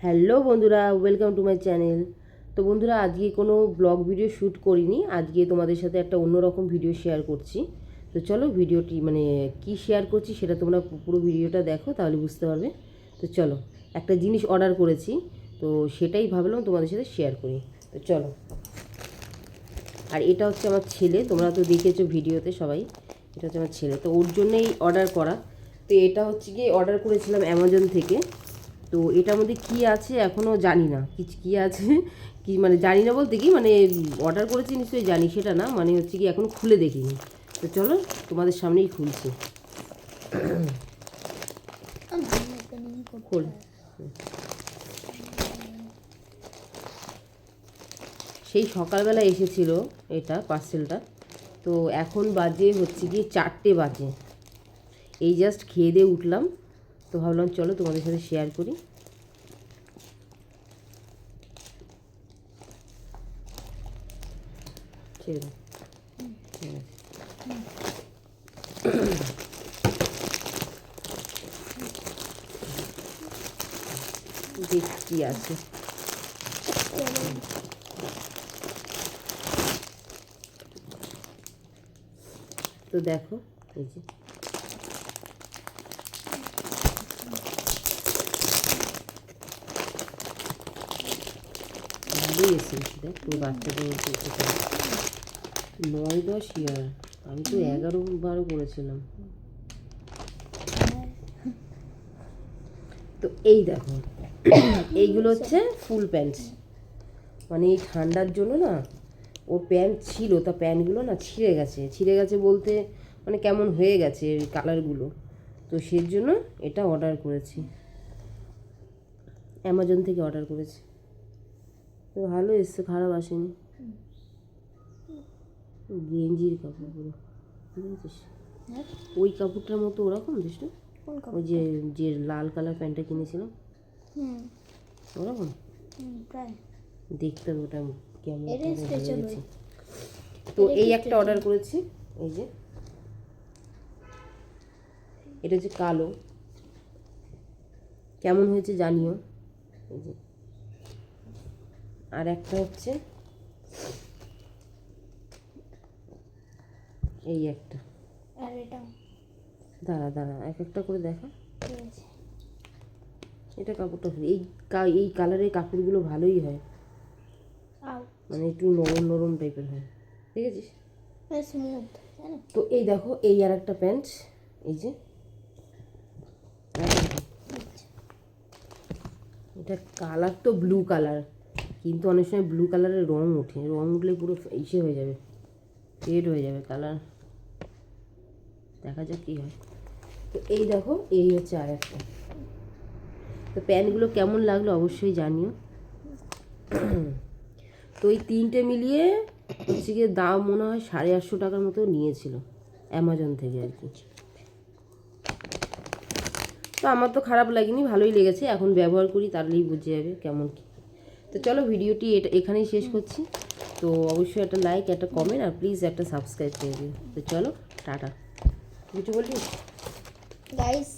Hello বন্ধুরা, welcome to my channel. তো বন্ধুরা, আজকে কোনো ব্লগ ভিডিও শ্যুট করিনি, আজকে তোমাদের সাথে একটা অন্যরকম ভিডিও শেয়ার করছি। তো চলো ভিডিওটি কি শেয়ার করছি সেটা তোমরা পুরো ভিডিওটা দেখো, তাহলে বুঝতে পারবে। তো চলো, একটা জিনিস অর্ডার করেছি, তো সেটাই ভাবলাম তোমাদের সাথে শেয়ার করি। তো চলো। আর এটা হচ্ছে আমার ছেলে, তোমরা তো দেখেছো ভিডিওতে সবাই। এটা হচ্ছে আমার ছেলে, তো ওর জন্যই অর্ডার করা। তো এটা হচ্ছে গিয়ে অর্ডার করেছিলাম অ্যামাজন থেকে। তো এটার মধ্যে কী আছে এখনও জানি না, কী আছে কি জানি না বলতে কি অর্ডার করেছি নিশ্চয়ই জানি সেটা না, হচ্ছে কি এখনও খুলে দেখিনি। তো চলো তোমাদের সামনেই খুলছি। খোল। সেই সকালবেলা এসেছিল এটা পার্সেলটা। তো এখন বাজে হচ্ছে গিয়ে 4টে বাজে। এই জাস্ট খেয়ে দিয়ে উঠলাম, তো ভাবলাম চলো তোমাদের সাথে শেয়ার করি। দেখছি আছে। তো দেখো এই যে ভালোই এসেছে, দেখ তোর বাচ্চাদের 9-10 ইয়ার, আমি তো 11-12 করেছিলাম। তো এই দেখো, এইগুলো হচ্ছে ফুল প্যান্ট। এই ঠান্ডার জন্য না, ওর প্যান্ট ছিল, তা প্যান্টগুলো না ছিঁড়ে গেছে বলতে কেমন হয়ে গেছে ওই কালারগুলো। তো সেই জন্য এটা অর্ডার করেছি, অ্যামাজন থেকে অর্ডার করেছি। তো ভালো এসছে, খারাপ আসেনি। গেঞ্জির কাপড় পুরো, বুঝেছিস? ওই কাপড়টার মতো ওরকম দিস না, ওই যে যে লাল কালার প্যান্টটা কিনেছিলাম ওরকম দেখতে ওটা কেমন হয়েছে। তো এই একটা অর্ডার করেছি, এই যে এটা হচ্ছে কালো, কেমন হয়েছে জানিও। এই যে আর একটা হচ্ছে এই একটা, আর এটা দাঁড়া এক একটা করে দেখা। এটা কাপড়টা এই কালারের কাপড়গুলো ভালোই হয়, একটু নরম নরম টাইপের হয়, ঠিক আছে। তো এই দেখো, এই আর একটা প্যান্ট, এই যে এটা কালার তো ব্লু কালার, কিন্তু অনেক সময় ব্লু কালারের রং উঠলে পুরো ইসে হয়ে যাবে, ফেড হয়ে যাবে কালার। দেখা যাক কী হয়। তো এই দেখো, এই হচ্ছে আর একটা। তো প্যান্টগুলো কেমন লাগলো অবশ্যই জানিও। তো এই তিনটে মিলিয়ে হচ্ছে গিয়ে দাম মনে হয় 850 টাকার মতো নিয়েছিল অ্যামাজন থেকে আর কি। তো আমার তো খারাপ লাগেনি, ভালোই লেগেছে। এখন ব্যবহার করি তাহলেই বুঝে যাবে কেমন কী। তো চলো ভিডিওটি এখানেই শেষ করছি। তো অবশ্যই একটা লাইক, একটা কমেন্ট আর প্লিজ একটা সাবস্ক্রাইব করে দিও। তো চলো টাটা। কিছু বলবি? গাইস,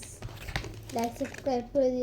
লাইক সাবস্ক্রাইব করে দিও।